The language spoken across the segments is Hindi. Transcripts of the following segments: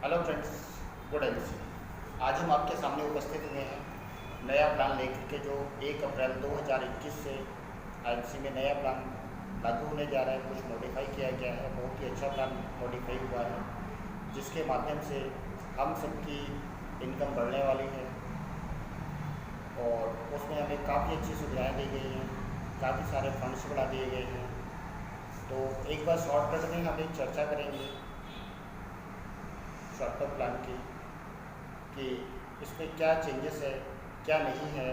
Hello friends, good everything. आज हम आपके सामने उपस्थित हुए हैं नया प्लान लेकर के, जो 1 अप्रैल 2021 से आईएनसी में नया प्लान लागू होने जा रहा है। कुछ मॉडिफाई किया गया है, बहुत ही अच्छा प्लान मॉडिफाई हुआ है, जिसके माध्यम से हम सबकी इनकम बढ़ने वाली है और उसमें हमें काफ़ी अच्छी सुविधाएँ दी गई हैं, काफ़ी सारे फंड्स बढ़ा दिए गए हैं। तो एक बार शॉर्टकट में हम एक चर्चा करेंगे शॉर्टकट प्लान की कि इसमें क्या चेंजेस है, क्या नहीं है।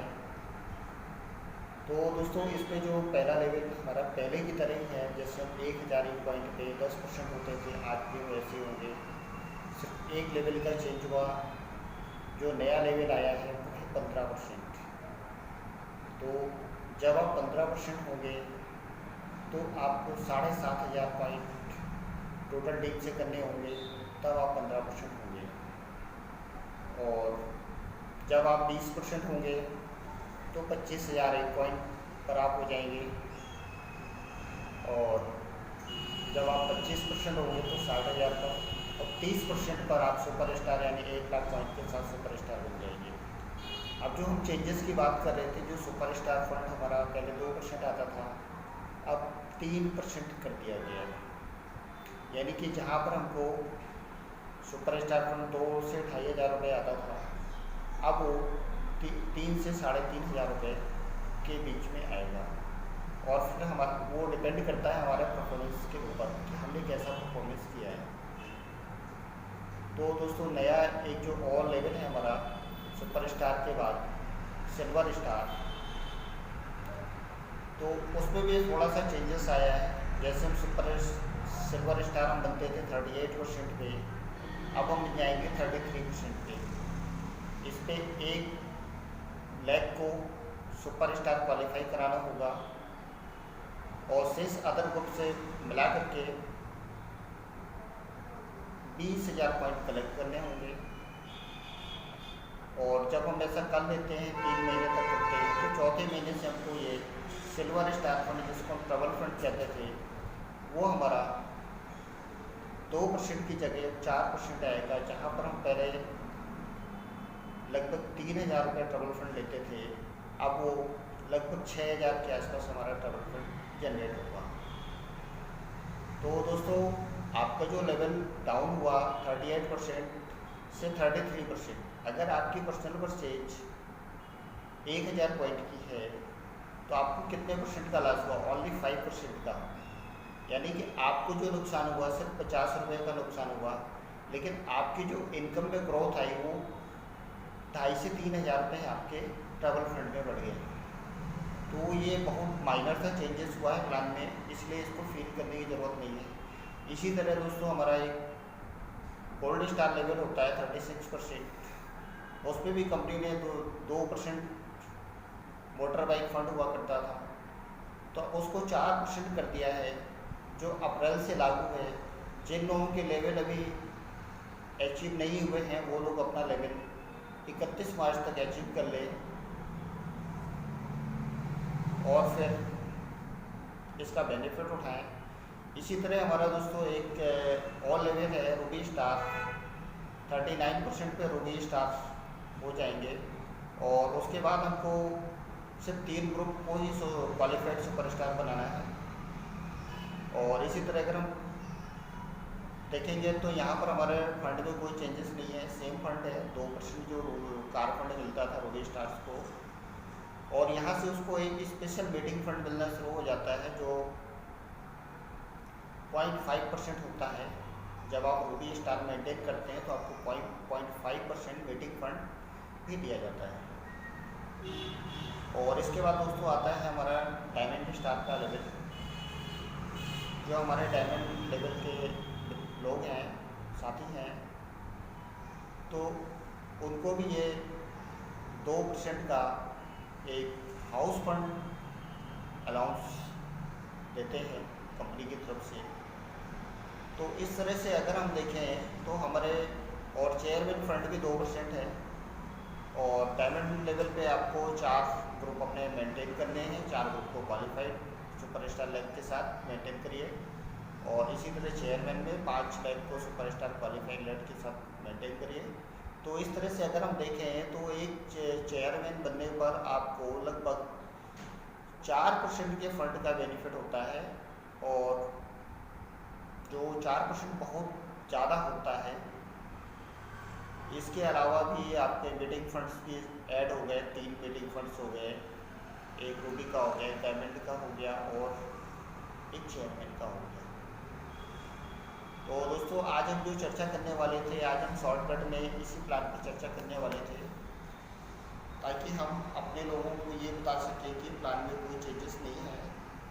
तो दोस्तों, इसमें जो पहला लेवल हमारा पहले की तरह ही है, जैसे हम 1000 पॉइंट पे 10% होते थे, आज भी वैसे होंगे। सिर्फ एक लेवल का चेंज हुआ, जो नया लेवल आया है वो है 15%। तो जब आप 15% होंगे तो आपको 7500 पॉइंट टोटल डील से करने होंगे, तब आप 15% होंगे। और जब आप 20% होंगे तो 25,000 एक पॉइंट पर आप हो जाएंगे। और जब आप 25% होंगे तो 60,000 पर, और 30% पर आप सुपर स्टार यानी 1 लाख पॉइंट के साथ सुपर स्टार बन जाएंगे। अब जो हम चेंजेस की बात कर रहे थे, जो सुपर स्टार फंड हमारा पहले 2% आता था, अब 3% कर दिया गया है। यानी कि जहाँ पर हमको सुपर स्टार फंड 2 से 2,500 रुपये आता था, अब वो 3 से 3,500 रुपये के बीच में आएगा। और फिर हमारा वो डिपेंड करता है हमारे परफॉर्मेंस के ऊपर कि हमने कैसा परफॉर्मेंस किया है। तो दोस्तों, नया एक जो और लेवल है हमारा सुपर स्टार के बाद सिल्वर स्टार, तो उसमें भी थोड़ा सा चेंजेस आया है। जैसे हम सिल्वर स्टार हम बनते थे 38% पे, अब हम जाएंगे 33% पे। इस पर 1 लाख को सुपर स्टार क्वालिफाई कराना होगा और शेष अदर ग्रुप से मिला करके 20,000 पॉइंट कलेक्ट करने होंगे। और जब हम ऐसा कर लेते हैं 3 महीने तक करते हैं, तो चौथे महीने से हमको ये सिल्वर स्टार फंड, जिसको हम ट्रबल फंड कहते थे, वो हमारा 2% की जगह 4% आएगा। जहाँ पर हम पहले लगभग 3,000 रुपये ट्रबल फंड लेते थे, अब वो लगभग 6,000 के आसपास हमारा ट्रबल फंड जनरेट होगा। तो दोस्तों, आपका जो लेवल डाउन हुआ 38% से 33%, अगर आपकी पर्सनल परचेज 1,000 पॉइंट की है तो आपको कितने परसेंट का लॉस हुआ? ओनली 5% का। यानी कि आपको जो नुकसान हुआ सिर्फ 50 रुपये का नुकसान हुआ, लेकिन आपकी जो इनकम में ग्रोथ आई वो 2,500 से 3,000 रुपये आपके ट्रैवल फंड में बढ़ गए। तो ये बहुत माइनर सा चेंजेस हुआ है प्लान में, इसलिए इसको फील करने की ज़रूरत नहीं है। इसी तरह दोस्तों, हमारा एक गोल्ड स्टार लेवल होता है 36%, उस पर भी कंपनी ने 2% मोटर बाइक फंड हुआ करता था, तो उसको 4% कर दिया है, जो अप्रैल से लागू है। जिन लोगों के लेवल अभी अचीव नहीं हुए हैं, वो लोग अपना लेवल 31 मार्च तक अचीव कर लें और फिर इसका बेनिफिट उठाएं। इसी तरह हमारा दोस्तों एक और लेवल है रूबी स्टार, 39% पे रूबी स्टार हो जाएंगे। और उसके बाद हमको सिर्फ 3 ग्रुप को ही क्वालिफाइड सुपरस्टार बनाना है। और इसी तरह अगर हम देखेंगे तो यहाँ पर हमारे फंड में कोई चेंजेस नहीं है, सेम फंड है। 2% जो कार फंड मिलता था रूबी स्टार्स को, और यहाँ से उसको एक स्पेशल मीटिंग फंड मिलना शुरू हो जाता है, जो 0.5% होता है। जब आप रूबी स्टार मेंटेन करते हैं तो आपको 0.5% मीटिंग फंड भी दिया जाता है। और इसके बाद दोस्तों आता है हमारा डायमंड स्टार का लेवल। जो हमारे डायमंड लेवल के लोग हैं, साथी हैं, तो उनको भी ये 2% का एक हाउस फंड अलाउंस देते हैं कंपनी की तरफ से। तो इस तरह से अगर हम देखें तो हमारे और चेयरमैन फंड भी 2% है। और डायमंड लेवल पे आपको 4 ग्रुप अपने मेंटेन करने हैं, 4 ग्रुप को क्वालिफाइड सुपर स्टार लेवल के साथ मेंटेन करिए। और इसी तरह चेयरमैन में 5 लाख को सुपरस्टार क्वालिफाइंग लेट के साथ मेंटेन करिए। तो इस तरह से अगर हम देखें तो एक चेयरमैन बनने पर आपको लगभग 4% के फंड का बेनिफिट होता है, और जो 4% बहुत ज़्यादा होता है। इसके अलावा भी आपके मीटिंग फंड्स भी ऐड हो गए, 3 मीटिंग फंड्स हो गए, एक रूबी का हो गया, एक डायमंड का हो गया और एक चेयरमैन का हो गया। तो दोस्तों आज हम जो चर्चा करने वाले थे, आज हम शॉर्टकट में इसी प्लान पर चर्चा करने वाले थे, ताकि हम अपने लोगों को ये बता सकें कि प्लान में कोई चेंजेस नहीं है,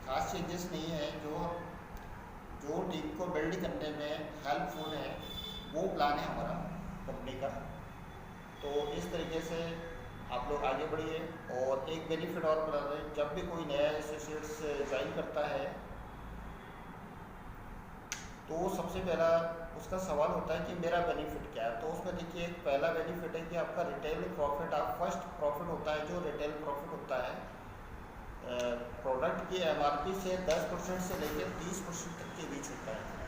खास चेंजेस नहीं है, जो टीम को बिल्ड करने में हेल्पफुल है वो प्लान है हमारा कंपनी का। तो इस तरीके से आप लोग आगे बढ़िए। और एक बेनिफिट और बता दें, जब भी कोई नया एसोसिएट्स ज्वाइन करता है तो सबसे पहला उसका सवाल होता है कि मेरा बेनिफिट क्या है। तो उसमें देखिए एक पहला बेनिफिट है कि आपका रिटेल प्रॉफिट, आप फर्स्ट प्रॉफिट होता है जो रिटेल प्रॉफिट होता है प्रोडक्ट की एमआरपी से 10% से लेकर 30% तक के बीच होता है।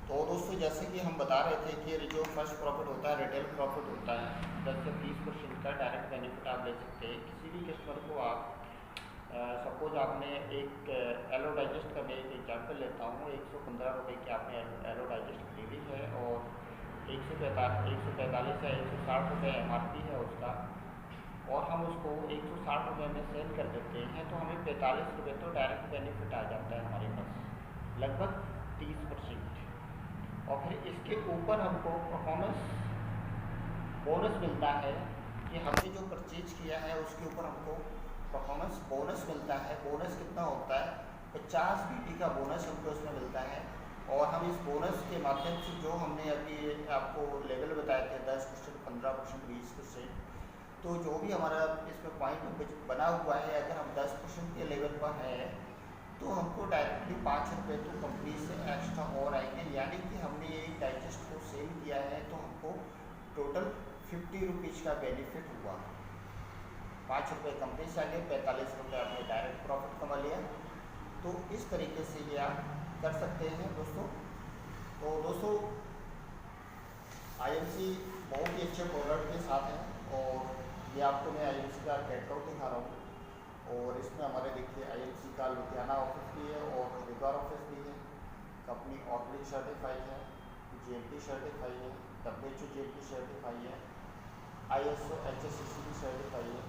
तो दोस्तों जैसे कि हम बता रहे थे कि जो फर्स्ट प्रॉफिट होता है रिटेल प्रॉफिट होता है 10 से 30% का डायरेक्ट बेनिफिट आप ले सकते हैं। किसी भी कस्टमर को आप सपोज आपने एक एलो डाइजेस्ट का मैं एक एग्जाम्पल लेता हूँ, 115 रुपये की आपने एलो डाइजेस्ट खरीदी है और 145 या 160 रुपये MRP है उसका, और हम उसको 160 रुपये में सेल कर देते हैं, तो हमें 45 रुपये तो डायरेक्ट बेनिफिट आ जाता है हमारे पास, लगभग 30%। और फिर इसके ऊपर हमको परफॉर्मेंस बोनस मिलता है कि हमने जो परचेज किया है उसके ऊपर हमको परफॉर्मेंस बोनस मिलता है। बोनस कितना होता है, 50 BP का बोनस हमको इसमें मिलता है। और हम इस बोनस के माध्यम से जो हमने अभी आपको लेवल बताए थे 10%, 15%, 20%, तो जो भी हमारा इसमें पॉइंट बना हुआ है, अगर हम 10% के लेवल पर हैं तो हमको डायरेक्टली 5 रुपये तो कंपनी से एक्स्ट्रा और आएंगे, यानी कि हमने एक डाइजेस्ट को सेल किया है तो हमको टोटल 50 रुपीज़ का बेनिफिट हुआ। 5 रुपये कंपनी से आ गए, 45 रुपये आपने डायरेक्ट प्रॉफिट कमा लिया। तो इस तरीके से ये आप कर सकते हैं दोस्तों। तो दोस्तों IMC बहुत ही अच्छे प्रोडक्ट के साथ है, और ये आपको मैं IMC का कैटलॉग दिखा रहा हूँ। और इसमें हमारे देखिए IMC का लुधियाना ऑफिस भी है और हरिद्वार ऑफिस भी है। कंपनी ऑर्गेनिक सर्टिफाइड है, GMP सर्टिफाइड है, WHO GMP सर्टिफाइड है, ISO HACCP भी सर्टिफाइड है।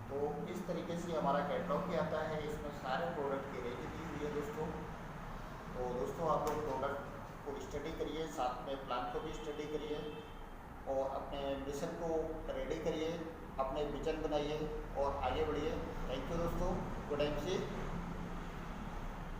तो इस तरीके से हमारा कैटलॉग भी आता है, इसमें सारे प्रोडक्ट की रेंज दी हुई है दोस्तों। तो दोस्तों आप लोग प्रोडक्ट को स्टडी करिए, साथ में प्लान को भी स्टडी करिए और अपने मिशन को रेडी करिए, अपने विजन बनाइए और आगे बढ़िए।